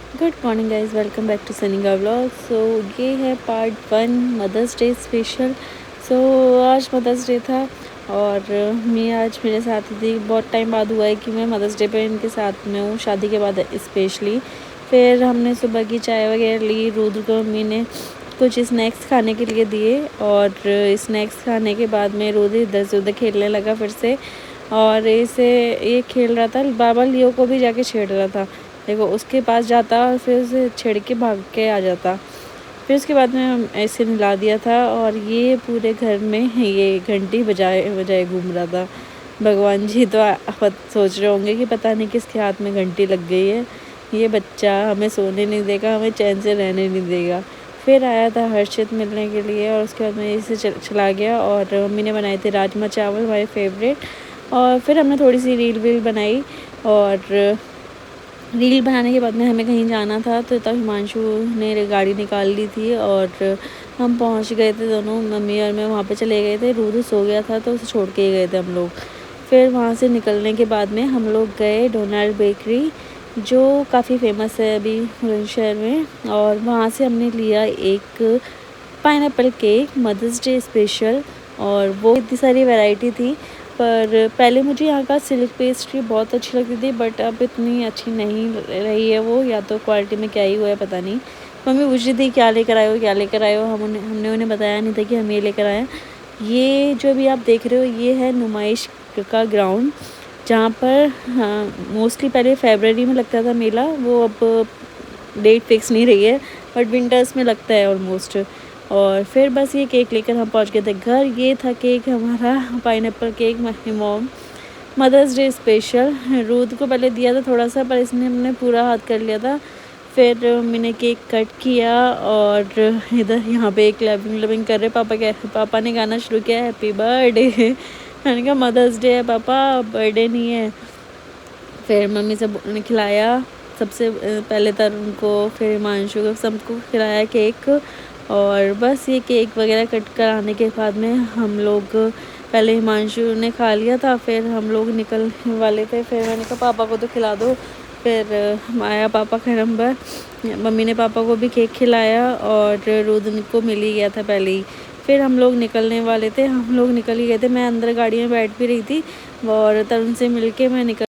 Good morning guys, welcome back to Saniga vlog. So ये है part 1 Mother's day special. So आज Mother's day था और मैं आज मेरे साथ ही थी। बहुत टाइम बाद हुआ है कि मैं मदर्स डे पे इनके साथ में हूँ, शादी के बाद स्पेशली। फिर हमने सुबह की चाय वगैरह ली। रुद्र को मम्मी ने कुछ स्नैक्स खाने के लिए दिए और स्नैक्स खाने के बाद में रुद्र इधर से उधर खेलने लगा फिर से। और ये खेल रहा था, बाबा लियो को भी जाके छेड़ रहा था। देखो, उसके पास जाता और फिर उसे छेड़ के भाग के आ जाता। फिर उसके बाद में हम ऐसे मिला दिया था और ये पूरे घर में ये घंटी बजाए बजाए घूम रहा था। भगवान जी तो सोच रहे होंगे कि पता नहीं किसके हाथ में घंटी लग गई है। ये बच्चा हमें सोने नहीं देगा, हमें चैन से रहने नहीं देगा। फिर आया था हर्षित मिलने के लिए और उसके बाद में इसे चला गया। और मम्मी ने बनाए थे राजमा चावल, हमारे फेवरेट। और फिर हमने थोड़ी सी रील वील बनाई और रील बनाने के बाद में हमें कहीं जाना था तो तब हिमांशु ने गाड़ी निकाल ली थी और हम पहुंच गए थे। दोनों मम्मी और मैं वहाँ पे चले गए थे। रूरू सो गया था तो उसे छोड़ के ही गए थे हम लोग। फिर वहाँ से निकलने के बाद में हम लोग गए डोनाल्ड बेकरी, जो काफ़ी फेमस है अभी बुलंदशहर में। और वहाँ से हमने लिया एक pineapple cake mother's day special. और वो इतनी सारी वैरायटी थी, पर पहले मुझे यहाँ का सिल्क पेस्ट्री बहुत अच्छी लगती थी, बट अब इतनी अच्छी नहीं रही है वो। या तो क्वालिटी में क्या ही हुआ है पता नहीं। मम्मी पूछ रही थी क्या लेकर आए हो, क्या लेकर आए हो। हमने उन्हें बताया नहीं था कि हम ये लेकर आए हैं। ये जो अभी आप देख रहे हो ये है नुमाइश का ग्राउंड, जहाँ पर मोस्टली पहले फरवरी में लगता था मेला। वो अब डेट फिक्स नहीं रही है, बट विंटर्स में लगता है ऑलमोस्ट। और फिर बस ये केक लेकर हम पहुंच गए थे घर। ये था केक हमारा, pineapple cake my mom mother's day special. रूद को पहले दिया था थोड़ा सा, पर इसने हमने पूरा हाथ कर लिया था। फिर मैंने केक कट किया और इधर यहाँ पे एक क्लैपिंग कर रहे। पापा ने गाना शुरू किया हैप्पी बर्थडे। मैंने कहा मदर्स डे है पापा, बर्थडे नहीं है। फिर मम्मी से ने खिलाया सबसे पहले तरुण को, फिर हिमांशु को, सबको खिलाया केक। और बस ये केक वगैरह कट कर आने के बाद में हम लोग, पहले हिमांशु ने खा लिया था, फिर हम लोग निकलने वाले थे। फिर मैंने कहा पापा को तो खिला दो। फिर आया पापा का नंबर, मम्मी ने पापा को भी केक खिलाया और रुद्र को मिल ही गया था पहले ही। फिर हम लोग निकलने वाले थे, हम लोग निकल ही गए थे। मैं अंदर गाड़ी में बैठ भी रही थी और तरुण से मिल के मैं निकल